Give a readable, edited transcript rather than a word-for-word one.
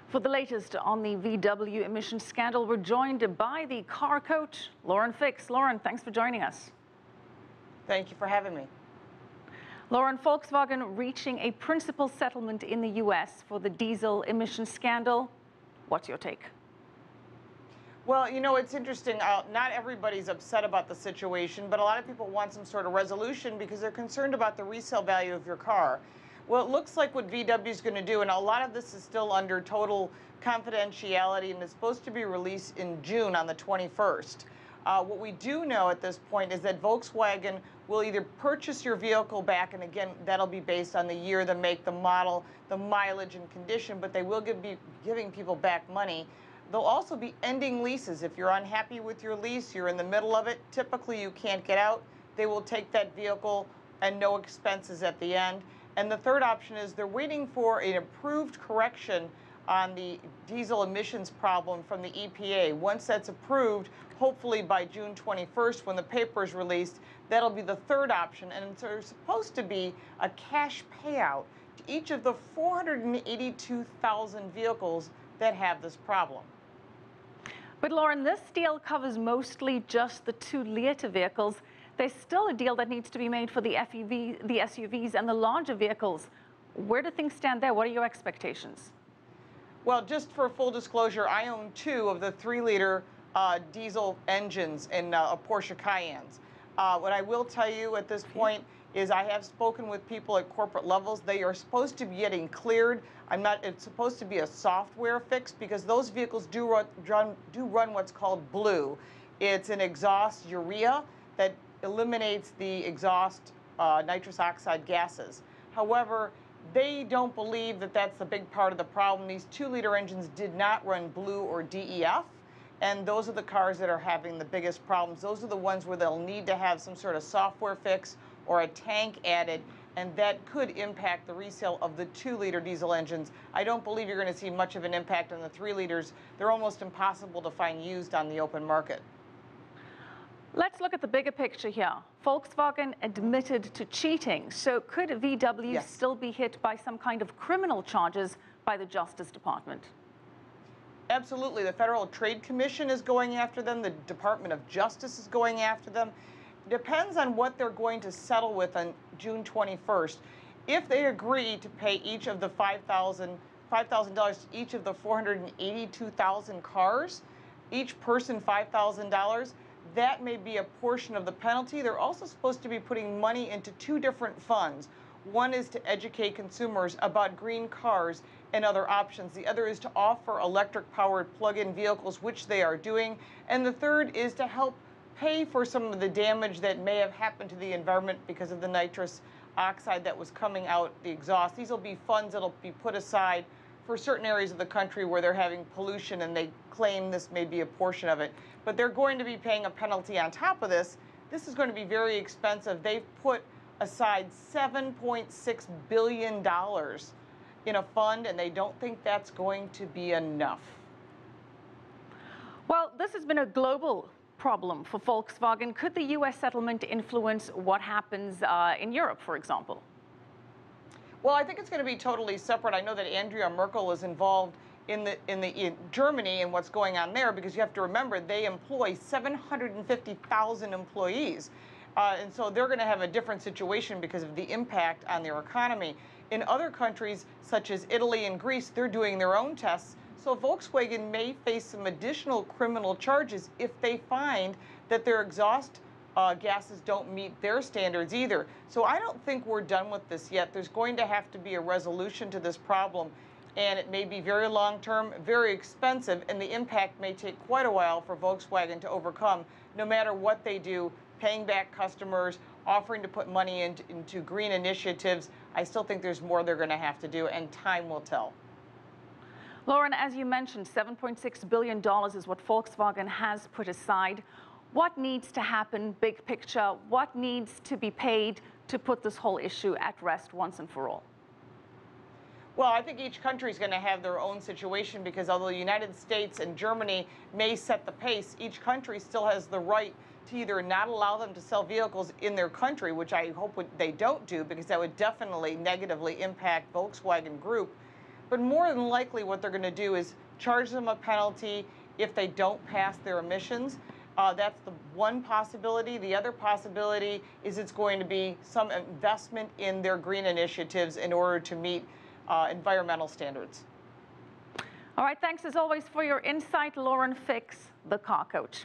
For the latest on the VW emission scandal, we're joined by the car coach, Lauren Fix. Lauren, thanks for joining us. Thank you for having me. Lauren, Volkswagen reaching a principal settlement in the US for the diesel emission scandal. What's your take? Well, you know, it's interesting. Not everybody's upset about the situation, but a lot of people want some sort of resolution because they're concerned about the resale value of your car. Well, it looks like what VW is going to do, and a lot of this is still under total confidentiality and is supposed to be released in June on the 21st. What we do know at this point is that Volkswagen will either purchase your vehicle back, and again, that'll be based on the year, the make, the model, the mileage and condition, but they will be giving people back money. They'll also be ending leases. If you're unhappy with your lease, you're in the middle of it, typically you can't get out, they will take that vehicle and no expenses at the end. And the third option is they're waiting for an approved correction on the diesel emissions problem from the EPA. Once that's approved, hopefully by June 21st, when the paper is released, that'll be the third option. And so there's supposed to be a cash payout to each of the 482,000 vehicles that have this problem. But Lauren, this deal covers mostly just the 2-liter vehicles. There's still a deal that needs to be made for the SUVs and the larger vehicles. Where do things stand there? What are your expectations? Well, just for full disclosure, I own 2 of the 3-liter diesel engines in Porsche Cayennes. What I will tell you at this point is I have spoken with people at corporate levels. They are supposed to be getting cleared. It's supposed to be a software fix because those vehicles do run what's called blue. It's an exhaust urea that eliminates the exhaust nitrous oxide gases. However, they don't believe that that's the big part of the problem. These 2-liter engines did not run blue or DEF, and those are the cars that are having the biggest problems. Those are the ones where they'll need to have some sort of software fix or a tank added, and that could impact the resale of the 2-liter diesel engines. I don't believe you're going to see much of an impact on the 3-liters. They're almost impossible to find used on the open market. Let's look at the bigger picture here. Volkswagen admitted to cheating. So could VW still be hit by some kind of criminal charges by the Justice Department? Absolutely. The Federal Trade Commission is going after them. The Department of Justice is going after them. Depends on what they're going to settle with on June 21st. If they agree to pay each of the $5,000 to each of the 482,000 cars, each person $5,000, that may be a portion of the penalty. They're also supposed to be putting money into 2 different funds. One is to educate consumers about green cars and other options. The other is to offer electric-powered plug-in vehicles, which they are doing. And the third is to help pay for some of the damage that may have happened to the environment because of the nitrous oxide that was coming out the exhaust. These will be funds that will be put aside for certain areas of the country where they're having pollution, and they claim this may be a portion of it. But they're going to be paying a penalty on top of this. This is going to be very expensive. They've put aside $7.6 billion in a fund, and they don't think that's going to be enough. Well, this has been a global problem for Volkswagen. Could the US settlement influence what happens in Europe, for example? Well, I think it's going to be totally separate. I know that Angela Merkel is involved in Germany and what's going on there, because you have to remember they employ 750,000 employees. And so they're going to have a different situation because of the impact on their economy. In other countries, such as Italy and Greece, they're doing their own tests. So Volkswagen may face some additional criminal charges if they find that their exhaust gases don't meet their standards either. So I don't think we're done with this yet. There's going to have to be a resolution to this problem, and it may be very long-term, very expensive, and the impact may take quite a while for Volkswagen to overcome, no matter what they do, paying back customers, offering to put money into green initiatives. I still think there's more they're going to have to do, and time will tell. Lauren, as you mentioned, $7.6 billion is what Volkswagen has put aside. What needs to happen, big picture? What needs to be paid to put this whole issue at rest once and for all? Well, I think each country is going to have their own situation, because although the United States and Germany may set the pace, each country still has the right to either not allow them to sell vehicles in their country, which I hope they don't do, because that would definitely negatively impact Volkswagen Group. But more than likely what they're going to do is charge them a penalty if they don't pass their emissions. That's the one possibility. The other possibility is it's going to be some investment in their green initiatives in order to meet environmental standards. All right, thanks as always for your insight, Lauren Fix, the car coach.